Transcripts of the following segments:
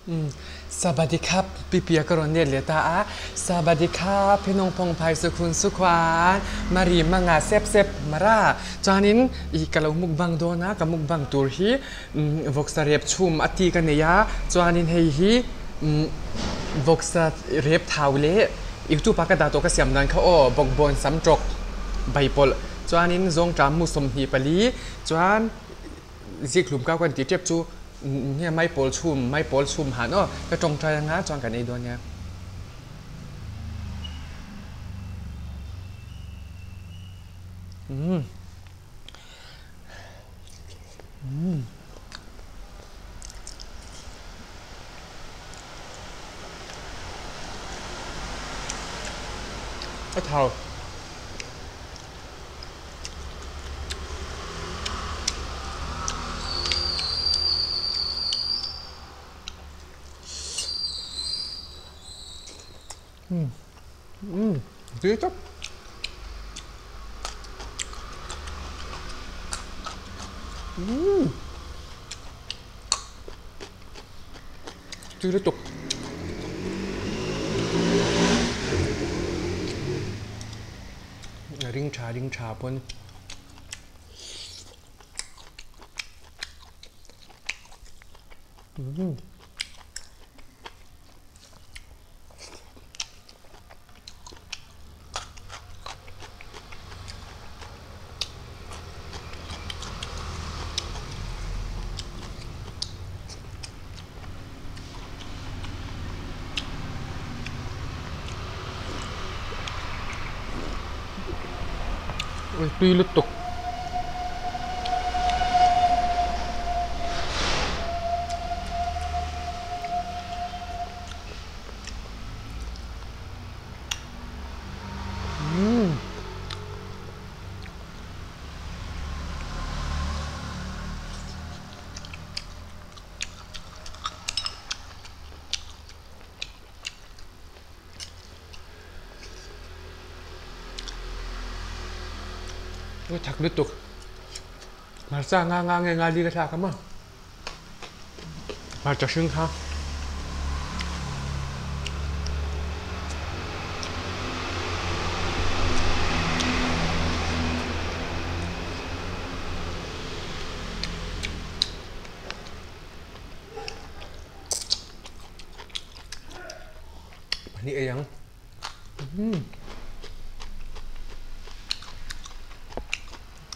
อืมสวัสดีครับพี่เปียกรณเนตรเหลือตาอะสวัสดีครับพี่น้องพงไพสุขุนสุขวานมารีมางาเซฟเซฟมาราจานินอีกะลามุกบังโดนะกับมุกบังตูร์ฮีวกษาเรียบชุมอติกันเนียจานินเฮีวกษาเรียบทาวเลอีกทุปากกาดาโตกเสียมนันเขาบกบนซ้ำจกใบปลจานินทรงกำมุสมฮีปลีจานซิกลุมก้าวกันติเจ็บจูเนี่ยไม่ปอลชุมหาเนาะก็จงใจนะจอนกันในดวนเนี่ยก็เท่าดีจับดีเลยจุกริงชาปนดีเลยจุกถักเลยจุกมาสร้างงานดีกระชากันมั้งมาจากชึ่งค่ะอันนี้เอง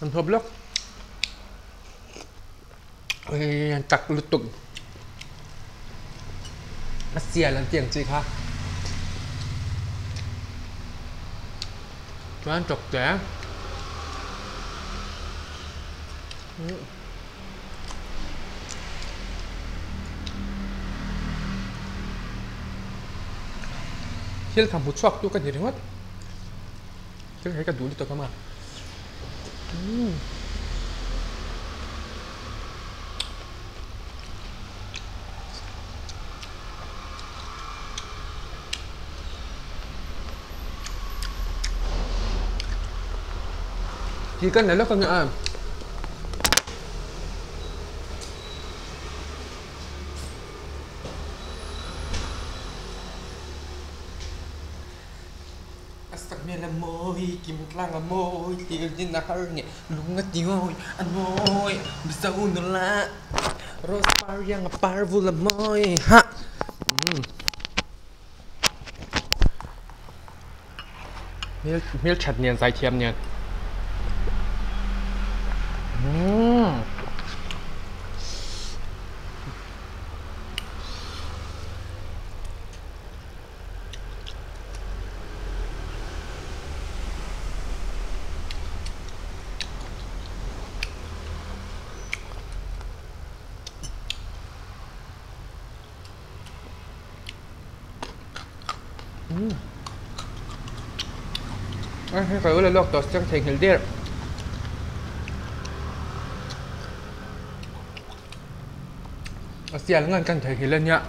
มันพบแล้วจักลุตุกมาเสียลันเตียงจีค่ะร้านจกแจ๋เที่ยวทำผู้ชอบดูกันอยู่ที่วัดเที่ยวให้กันดูดิตัวกันมากี่กันไหนแล้วกันเนี่ยสักเมียละโมยกิมกลางละโมยตีกันจินนะคะเนี่ยลุงก็จิ้วอันโมยบิสอุนละโรสปาร์ยังปาร์วูละโมยฮะเมียฉัดเนียนใส่เทียมเนี่ยให้ใครว่าเราลอกตัวจังเทงเฮลเดียร์เสียแล้วเงินกันเทงเฮลเนี่ย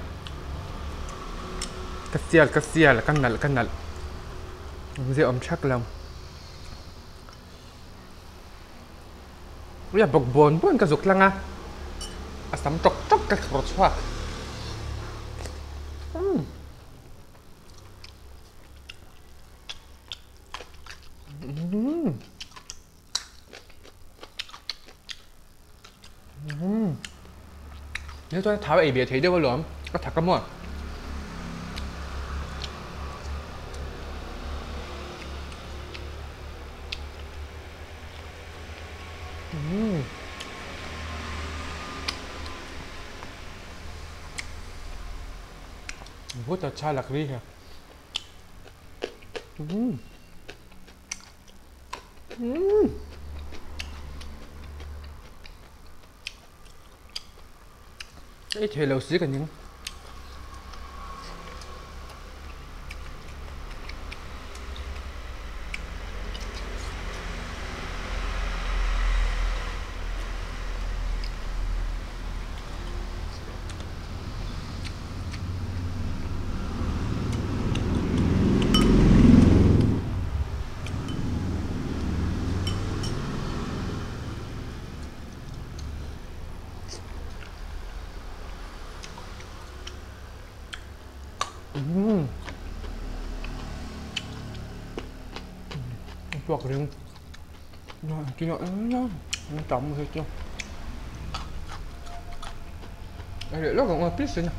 กเสียแล้วกันนั่นมันจะอมชักลำอย่าบกบนเพื่อนกระสุกลังอ่ะสัมจกกระโดดชวัก nếu tôi tháo ấy biệt thấy đâu lắm có thật cái mua बहुत अच्छा लग रही है ít thì lâu xí cả những chuột riêng rồi chị nói nó trọng rồi chưa để nó còn một tí xíu nè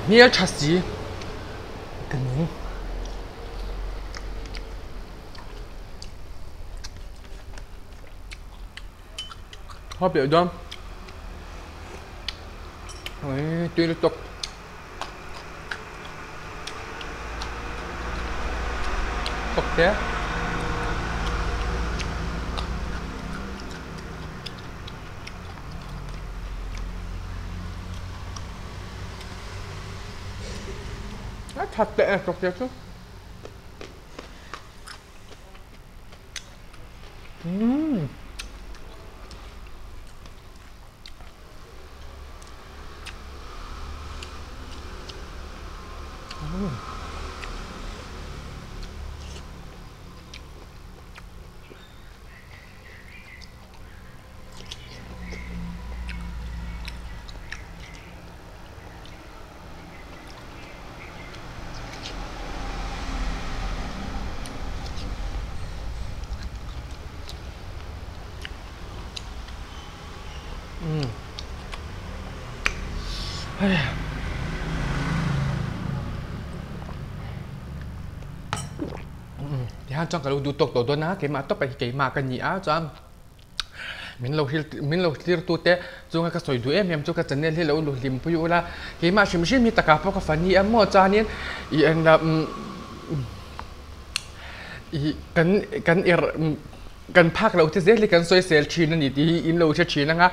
nhiều chả gì cái miếng hoa biểu đom rồi tuy liên tục tục thế thật tệ tục thế chứ thì han trong cái du tục tổ na cái mà tóc cái mà cái nhỉ á cho mình lâu hil tu te chung cái soi đuôi em chung cái chân này lâu lâu lim puyu la cái mà xin mi ta cả cái phần nhỉ em mua cho nên ý anh là ýกันพักเราที่เจ๊กันสวยเซลชีนั่นนี่ที่อินเราจะชีนะฮะ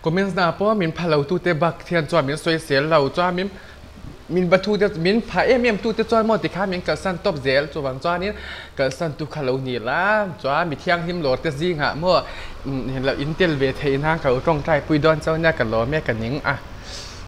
ก็มินส์นะเพราะมินพาเราตู้เตบักเทียนจอมินสวยเซลเราจอมินบัตรตู้มินพาเอ็มตู้เตจอมอติค่ะมินกับสันตบเซลจวนจอนี้กับสันตุขาเรานี่ละจอมีเที่ยงหิมโหลดจะซิงฮะเมื่อเห็นเราอินเทลเวทเฮน่าเขาตรงใจปุยดอนเจ้าเนี่ยกันล้อแม่กันยิงอ่ะ